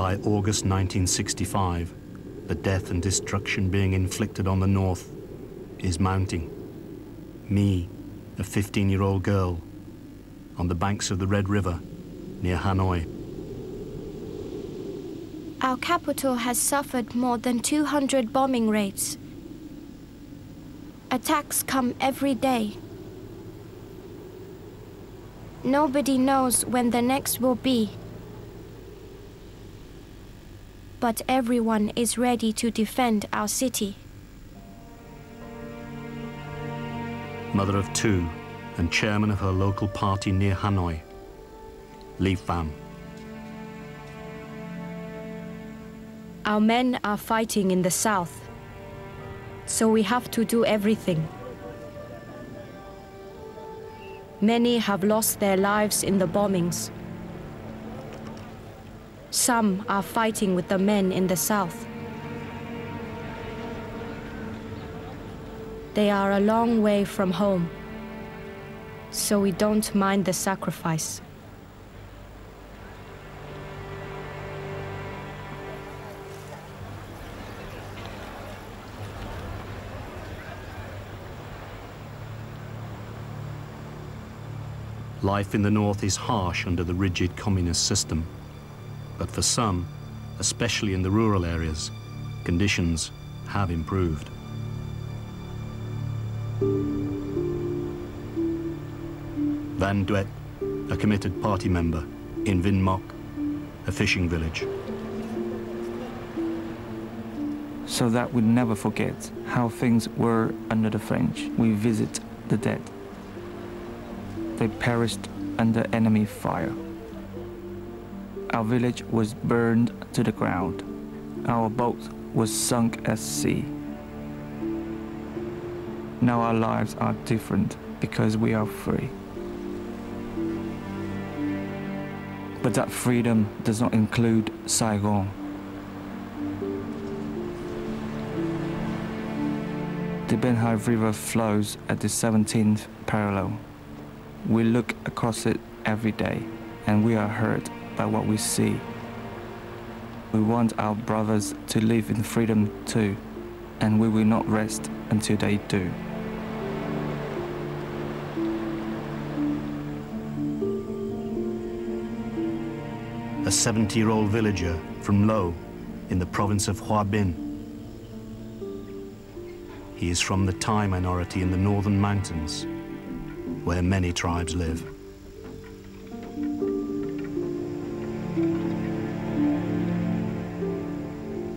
By August 1965, the death and destruction being inflicted on the north is mounting. Me, a 15-year-old girl, on the banks of the Red River near Hanoi. Our capital has suffered more than 200 bombing raids. Attacks come every day. Nobody knows when the next will be. But everyone is ready to defend our city. Mother of two and chairman of her local party near Hanoi, Li Pham. Our men are fighting in the south, so we have to do everything. Many have lost their lives in the bombings. Some are fighting with the men in the south. They are a long way from home, so we don't mind the sacrifice. Life in the north is harsh under the rigid communist system. But for some, especially in the rural areas, conditions have improved. Van Duet, a committed party member in Vinh Moc, a fishing village. So that we never forget how things were under the French, we visit the dead. They perished under enemy fire. Our village was burned to the ground. Our boat was sunk at sea. Now our lives are different because we are free. But that freedom does not include Saigon. The Ben Hai River flows at the 17th parallel. We look across it every day, and we are hurt by what we see. We want our brothers to live in freedom too, and we will not rest until they do. A 70-year-old villager from Lo in the province of Hoa Binh. He is from the Thai minority in the northern mountains, where many tribes live.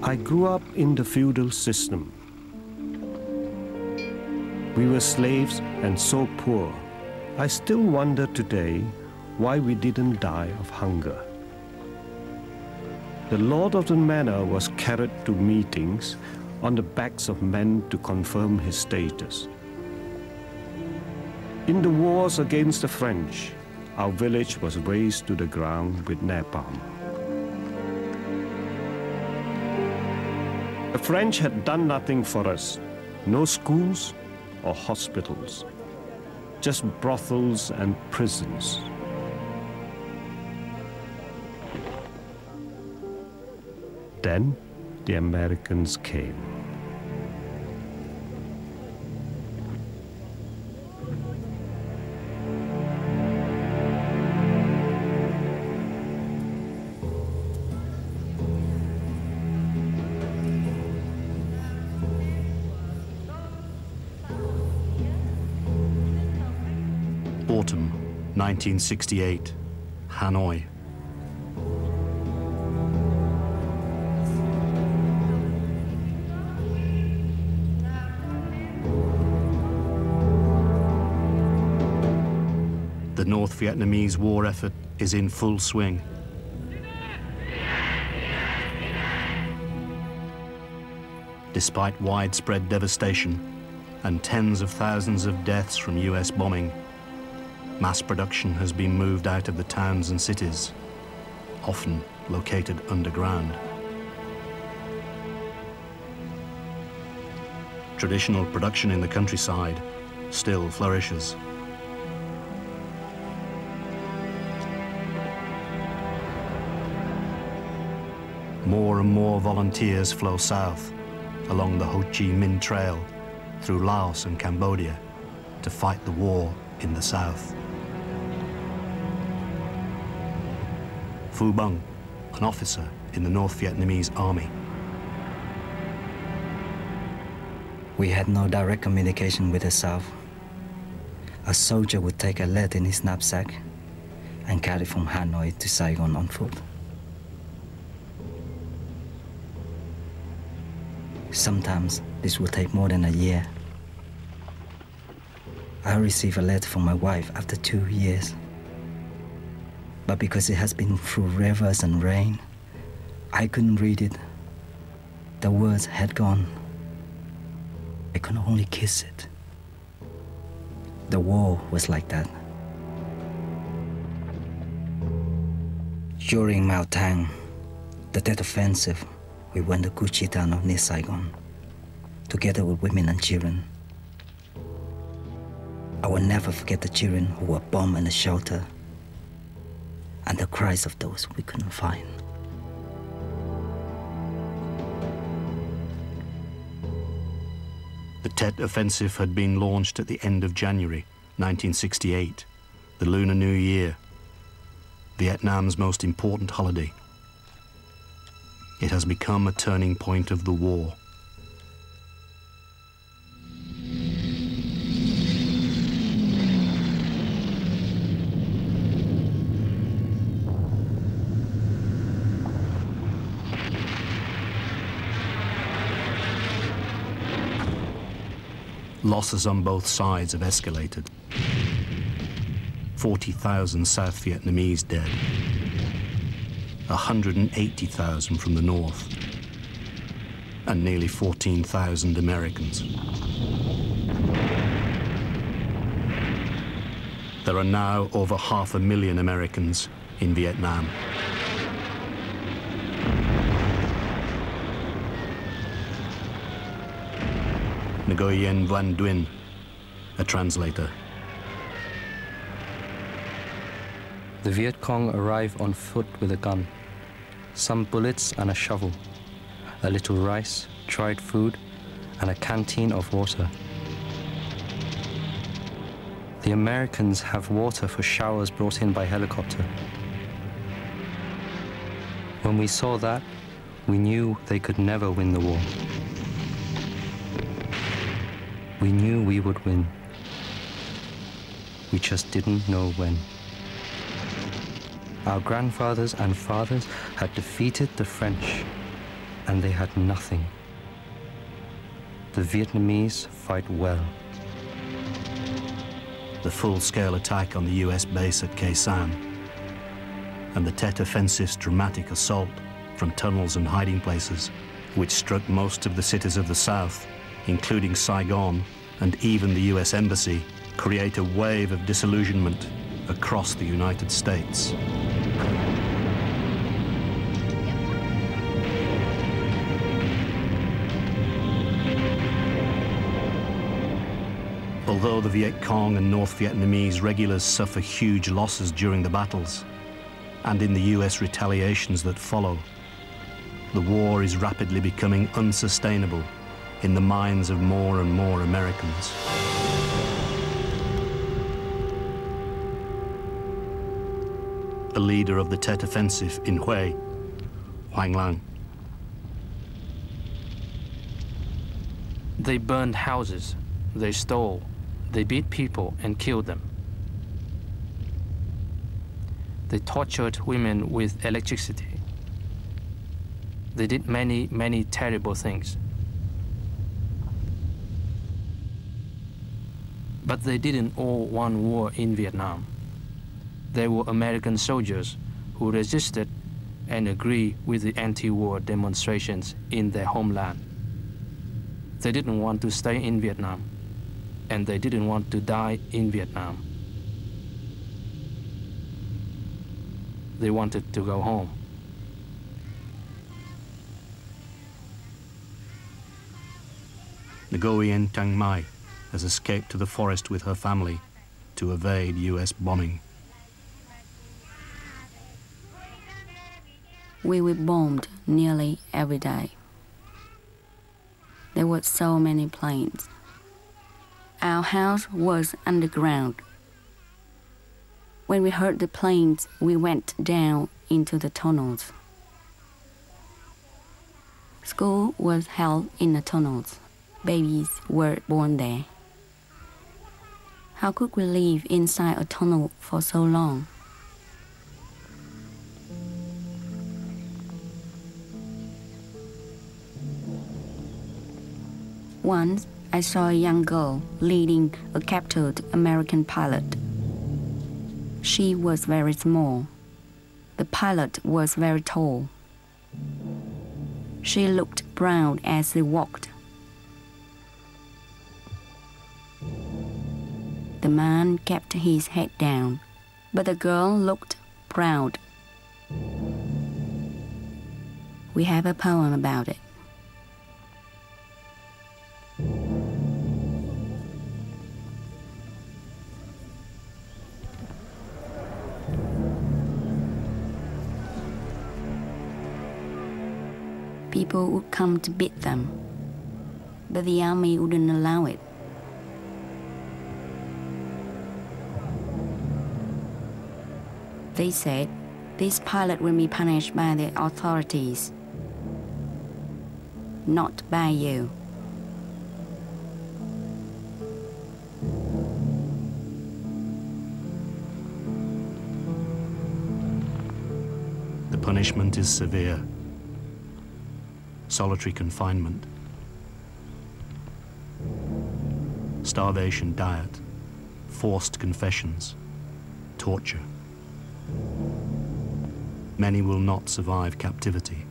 I grew up in the feudal system. We were slaves and so poor. I still wonder today why we didn't die of hunger. The lord of the manor was carried to meetings on the backs of men to confirm his status. In the wars against the French, our village was razed to the ground with napalm. The French had done nothing for us, no schools or hospitals, just brothels and prisons. Then the Americans came. Autumn 1968, Hanoi. The North Vietnamese war effort is in full swing. Despite widespread devastation and tens of thousands of deaths from US bombing, mass production has been moved out of the towns and cities, often located underground. Traditional production in the countryside still flourishes. more and more volunteers flow south along the Ho Chi Minh Trail through Laos and Cambodia to fight the war in the south. Phu Bung, an officer in the North Vietnamese army. We had no direct communication with the South. A soldier would take a letter in his knapsack and carry it from Hanoi to Saigon on foot. Sometimes this would take more than a year. I received a letter from my wife after 2 years. But because it has been through rivers and rain, I couldn't read it. The words had gone. I could only kiss it. The war was like that. During Mao Tang, the Tet Offensive, we went to Kuchitano near Saigon, together with women and children. I will never forget the children who were bombed in the shelter and the cries of those we couldn't find. The Tet Offensive had been launched at the end of January 1968, the Lunar New Year, Vietnam's most important holiday. It has become a turning point of the war. Losses on both sides have escalated. 40,000 South Vietnamese dead, 180,000 from the north, and nearly 14,000 Americans. There are now over 500,000 Americans in Vietnam. Nguyen Van Duyn, a translator. The Viet Cong arrive on foot with a gun, some bullets and a shovel, a little rice, dried food, and a canteen of water. The Americans have water for showers brought in by helicopter. When we saw that, we knew they could never win the war. We knew we would win. We just didn't know when. Our grandfathers and fathers had defeated the French, and they had nothing. The Vietnamese fight well. The full-scale attack on the US base at Khe Sanh, and the Tet Offensive's dramatic assault from tunnels and hiding places, which struck most of the cities of the South, including Saigon and even the US Embassy, create a wave of disillusionment across the United States. Although the Viet Cong and North Vietnamese regulars suffer huge losses during the battles, and in the US retaliations that follow, the war is rapidly becoming unsustainable in the minds of more and more Americans. A leader of the Tet Offensive in Hue, Hoang Lang. They burned houses, they stole, they beat people and killed them. They tortured women with electricity. They did many, many terrible things. But they didn't all want war in Vietnam. There were American soldiers who resisted and agreed with the anti-war demonstrations in their homeland. They didn't want to stay in Vietnam, and they didn't want to die in Vietnam. They wanted to go home. Nguyen Thanh Mai has escaped to the forest with her family to evade US bombing. We were bombed nearly every day. There were so many planes. Our house was underground. When we heard the planes, we went down into the tunnels. School was held in the tunnels. Babies were born there. How could we live inside a tunnel for so long? Once, I saw a young girl leading a captured American pilot. She was very small. The pilot was very tall. She looked proud as they walked. The man kept his head down, but the girl looked proud. We have a poem about it. People would come to beat them, but the army wouldn't allow it. They said, this pilot will be punished by the authorities, not by you. The punishment is severe. Solitary confinement, starvation diet, forced confessions, torture. Many will not survive captivity.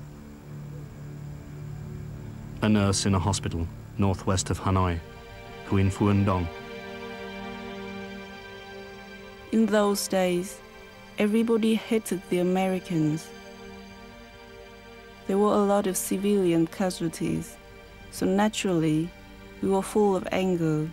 A nurse in a hospital northwest of Hanoi, Huyen Phuong Dong. In those days, everybody hated the Americans. There were a lot of civilian casualties, so naturally, we were full of anger.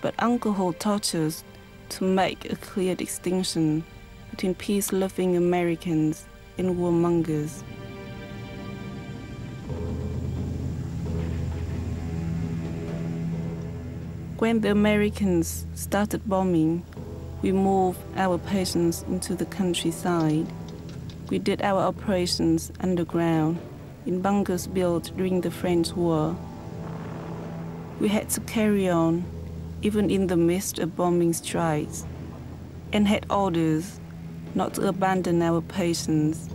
But Uncle Ho taught us to make a clear distinction between peace-loving Americans and warmongers. When the Americans started bombing, we moved our patients into the countryside. We did our operations underground, in bunkers built during the French War. We had to carry on, even in the midst of bombing strikes, and had orders not to abandon our patients.